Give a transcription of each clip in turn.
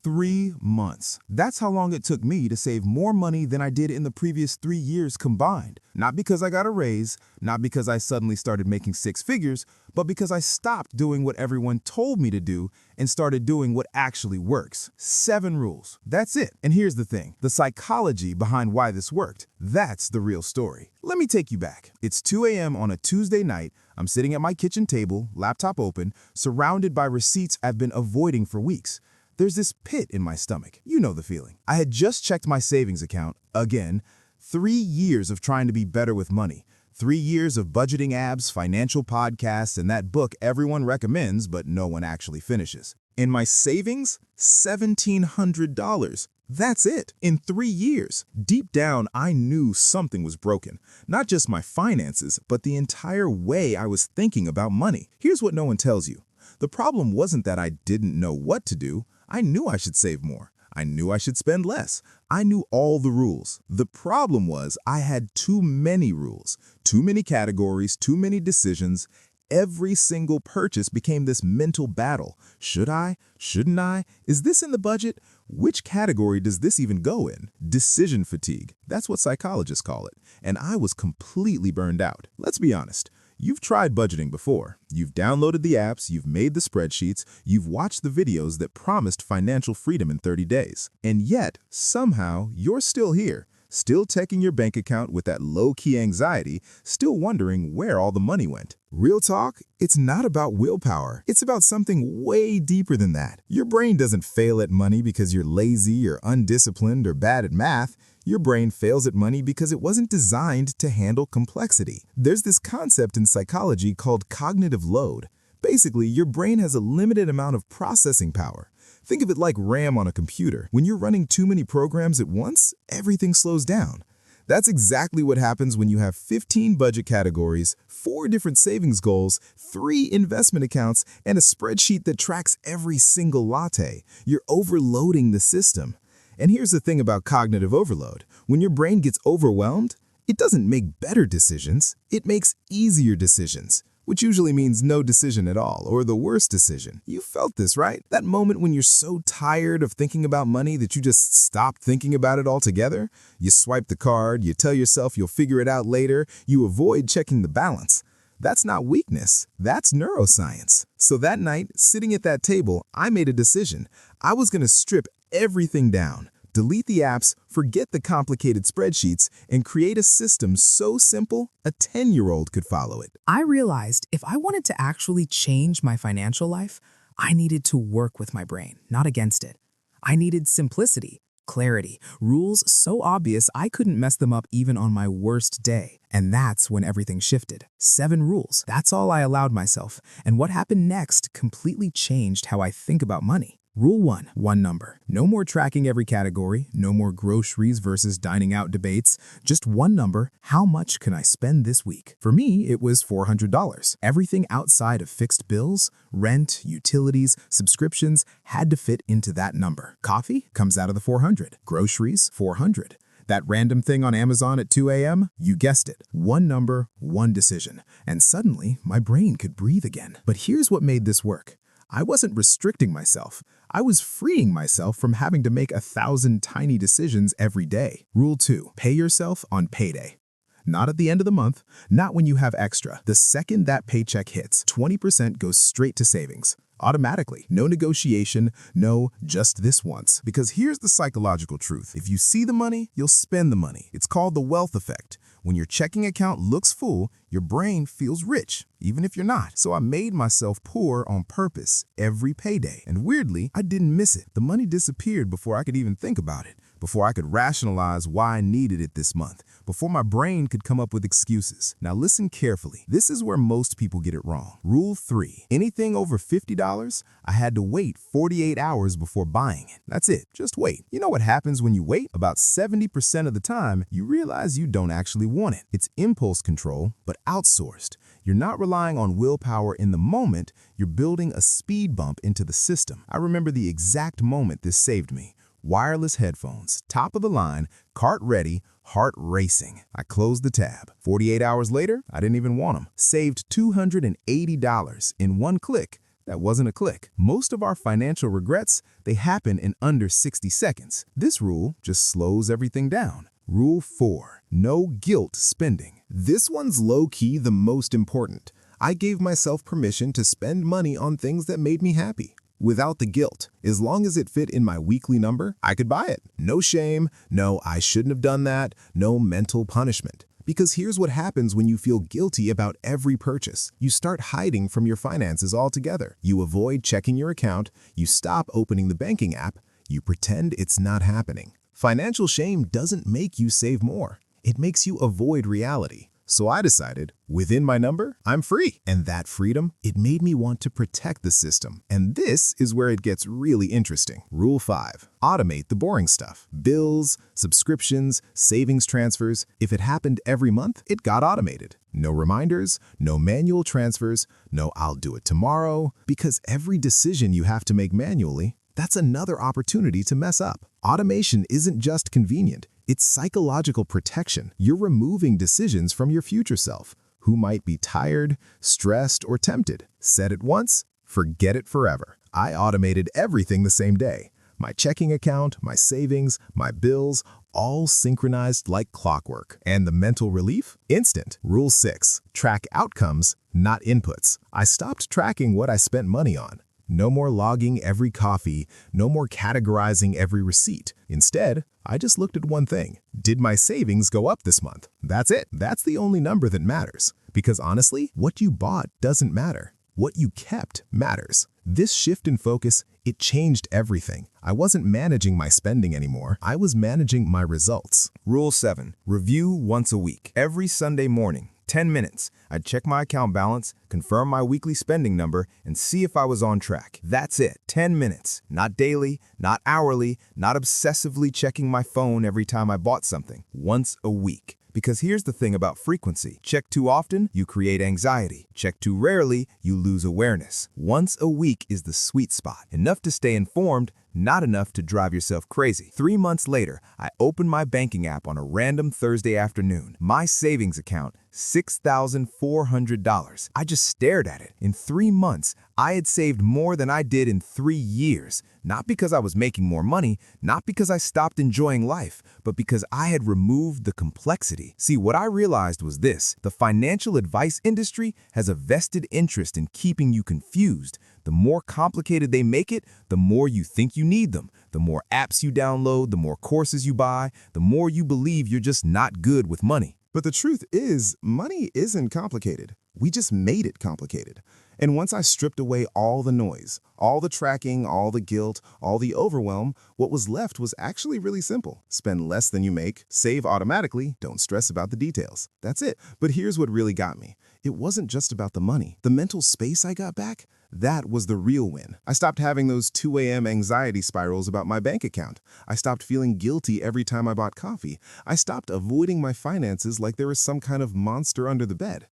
3 months. That's how long it took me to save more money than I did in the previous 3 years combined. Not because I got a raise, not because I suddenly started making six figures, but because I stopped doing what everyone told me to do and started doing what actually works. 7 rules. That's it. And here's the thing, the psychology behind why this worked. That's the real story. Let me take you back. It's 2 a.m. on a Tuesday night. I'm sitting at my kitchen table, laptop open, surrounded by receipts I've been avoiding for weeks. There's this pit in my stomach. You know the feeling. I had just checked my savings account, again. 3 years of trying to be better with money. 3 years of budgeting apps, financial podcasts, and that book everyone recommends but no one actually finishes. In my savings, $1,700. That's it. In 3 years. Deep down, I knew something was broken. Not just my finances, but the entire way I was thinking about money. Here's what no one tells you. The problem wasn't that I didn't know what to do. I knew I should save more. I knew I should spend less. I knew all the rules. The problem was I had too many rules, too many categories, too many decisions. Every single purchase became this mental battle. Should I? Shouldn't I? Is this in the budget? Which category does this even go in? Decision fatigue. That's what psychologists call it. And I was completely burned out. Let's be honest. You've tried budgeting before. You've downloaded the apps, you've made the spreadsheets, you've watched the videos that promised financial freedom in 30 days. And yet, somehow, you're still here, still checking your bank account with that low-key anxiety, still wondering where all the money went. Real talk, it's not about willpower. It's about something way deeper than that. Your brain doesn't fail at money because you're lazy or undisciplined or bad at math. Your brain fails at money because it wasn't designed to handle complexity. There's this concept in psychology called cognitive load. Basically, your brain has a limited amount of processing power. Think of it like RAM on a computer. When you're running too many programs at once, everything slows down. That's exactly what happens when you have 15 budget categories, 4 different savings goals, 3 investment accounts, and a spreadsheet that tracks every single latte. You're overloading the system. And here's the thing about cognitive overload. When your brain gets overwhelmed, it doesn't make better decisions, it makes easier decisions, which usually means no decision at all, or the worst decision. You felt this, right? That moment when you're so tired of thinking about money that you just stop thinking about it altogether? You swipe the card, you tell yourself you'll figure it out later, you avoid checking the balance. That's not weakness, that's neuroscience. So that night, sitting at that table, I made a decision. I was going to strip everything down, delete the apps, forget the complicated spreadsheets, and create a system so simple a 10-year-old could follow it. I realized if I wanted to actually change my financial life, I needed to work with my brain, not against it. I needed simplicity, clarity, rules so obvious I couldn't mess them up even on my worst day. And that's when everything shifted. 7 rules. That's all I allowed myself. And what happened next completely changed how I think about money. Rule 1, one number. No more tracking every category, no more groceries versus dining out debates, just one number. How much can I spend this week? For me, it was $400. Everything outside of fixed bills, rent, utilities, subscriptions had to fit into that number. Coffee comes out of the 400. Groceries, 400. That random thing on Amazon at 2 a.m.? You guessed it. One number, one decision. And suddenly, my brain could breathe again. But here's what made this work. I wasn't restricting myself. I was freeing myself from having to make 1,000 tiny decisions every day. Rule 2, pay yourself on payday. Not at the end of the month, not when you have extra. The second that paycheck hits, 20% goes straight to savings. Automatically. No negotiation, no just this once. Because here's the psychological truth. If you see the money, you'll spend the money. It's called the wealth effect. When your checking account looks full, your brain feels rich, even if you're not. So I made myself poor on purpose every payday. And weirdly, I didn't miss it. The money disappeared before I could even think about it, before I could rationalize why I needed it this month, before my brain could come up with excuses. Now listen carefully. This is where most people get it wrong. Rule 3, anything over $50, I had to wait 48 hours before buying it. That's it, just wait. You know what happens when you wait? About 70% of the time, you realize you don't actually want it. It's impulse control, but outsourced. You're not relying on willpower in the moment, you're building a speed bump into the system. I remember the exact moment this saved me. Wireless headphones, top of the line, cart ready, heart racing. I closed the tab. 48 hours later, I didn't even want them. Saved $280 in one click. That wasn't a click. Most of our financial regrets, they happen in under 60 seconds. This rule just slows everything down. Rule 4. No guilt spending. This one's low-key the most important. I gave myself permission to spend money on things that made me happy. Without the guilt, as long as it fit in my weekly number, I could buy it. No shame, no I shouldn't have done that, no mental punishment. Because here's what happens when you feel guilty about every purchase. You start hiding from your finances altogether. You avoid checking your account, you stop opening the banking app, you pretend it's not happening. Financial shame doesn't make you save more. It makes you avoid reality. So I decided, within my number, I'm free. And that freedom, it made me want to protect the system. And this is where it gets really interesting. Rule 5. Automate the boring stuff. Bills, subscriptions, savings transfers. If it happened every month, it got automated. No reminders, no manual transfers, no I'll do it tomorrow. Because every decision you have to make manually, that's another opportunity to mess up. Automation isn't just convenient. It's psychological protection. You're removing decisions from your future self, who might be tired, stressed, or tempted. Said it once, forget it forever. I automated everything the same day. My checking account, my savings, my bills, all synchronized like clockwork. And the mental relief? Instant. Rule 6. Track outcomes, not inputs. I stopped tracking what I spent money on. No more logging every coffee, no more categorizing every receipt. Instead, I just looked at one thing. Did my savings go up this month? That's it. That's the only number that matters. Because honestly, what you bought doesn't matter. What you kept matters. This shift in focus, it changed everything. I wasn't managing my spending anymore. I was managing my results. Rule 7. Review once a week. Every Sunday morning, 10 minutes, I'd check my account balance, confirm my weekly spending number, and see if I was on track. That's it. 10 minutes. Not daily, not hourly, not obsessively checking my phone every time I bought something. Once a week. Because here's the thing about frequency. Check too often, you create anxiety. Check too rarely, you lose awareness. Once a week is the sweet spot. Enough to stay informed, not enough to drive yourself crazy. 3 months later, I opened my banking app on a random Thursday afternoon. My savings account, $6,400. I just stared at it. In 3 months, I had saved more than I did in 3 years. Not because I was making more money, not because I stopped enjoying life, but because I had removed the complexity. See, what I realized was this: the financial advice industry has a vested interest in keeping you confused. The more complicated they make it, the more you think you need them. The more apps you download, the more courses you buy, the more you believe you're just not good with money. But the truth is, money isn't complicated. We just made it complicated. And once I stripped away all the noise, all the tracking, all the guilt, all the overwhelm, what was left was actually really simple. Spend less than you make, save automatically, don't stress about the details. That's it. But here's what really got me. It wasn't just about the money. The mental space I got back, that was the real win. I stopped having those 2 a.m. anxiety spirals about my bank account. I stopped feeling guilty every time I bought coffee. I stopped avoiding my finances like there was some kind of monster under the bed.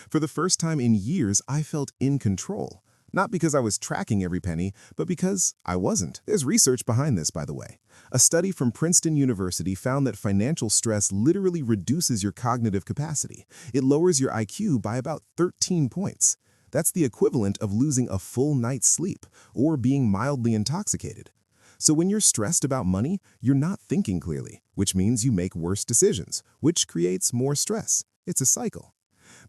For the first time in years, I felt in control. Not because I was tracking every penny, but because I wasn't. There's research behind this, by the way. A study from Princeton University found that financial stress literally reduces your cognitive capacity. It lowers your IQ by about 13 points. That's the equivalent of losing a full night's sleep or being mildly intoxicated. So when you're stressed about money, you're not thinking clearly, which means you make worse decisions, which creates more stress. It's a cycle.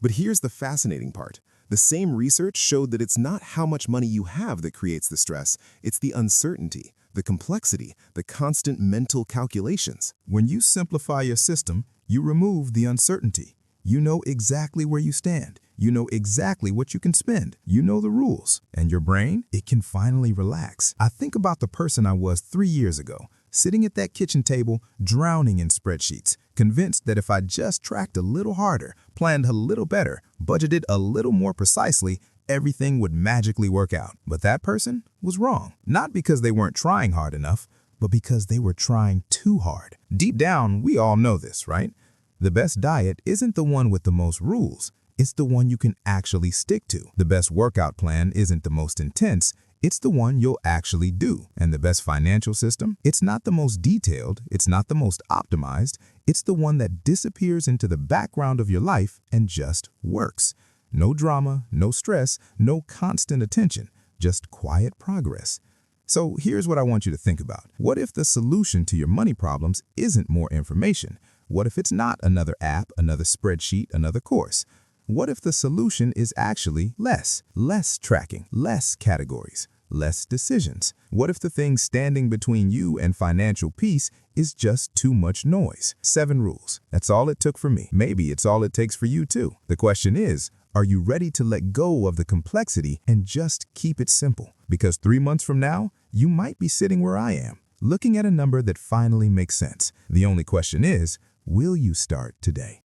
But here's the fascinating part. The same research showed that it's not how much money you have that creates the stress, it's the uncertainty, the complexity, the constant mental calculations. When you simplify your system, you remove the uncertainty. You know exactly where you stand. You know exactly what you can spend. You know the rules. And your brain, it can finally relax. I think about the person I was 3 years ago, sitting at that kitchen table, drowning in spreadsheets, convinced that if I just tracked a little harder, planned a little better, budgeted a little more precisely, everything would magically work out. But that person was wrong. Not because they weren't trying hard enough, but because they were trying too hard. Deep down, we all know this, right? The best diet isn't the one with the most rules. It's the one you can actually stick to. The best workout plan isn't the most intense. It's the one you'll actually do. And the best financial system, it's not the most detailed, it's not the most optimized, it's the one that disappears into the background of your life and just works. No drama, no stress, no constant attention, just quiet progress. So here's what I want you to think about. What if the solution to your money problems isn't more information? What if it's not another app, another spreadsheet, another course? What if the solution is actually less tracking, less categories, less decisions? What if the thing standing between you and financial peace is just too much noise? 7 rules. That's all it took for me. Maybe it's all it takes for you too. The question is, are you ready to let go of the complexity and just keep it simple? Because 3 months from now, you might be sitting where I am, looking at a number that finally makes sense. The only question is, will you start today?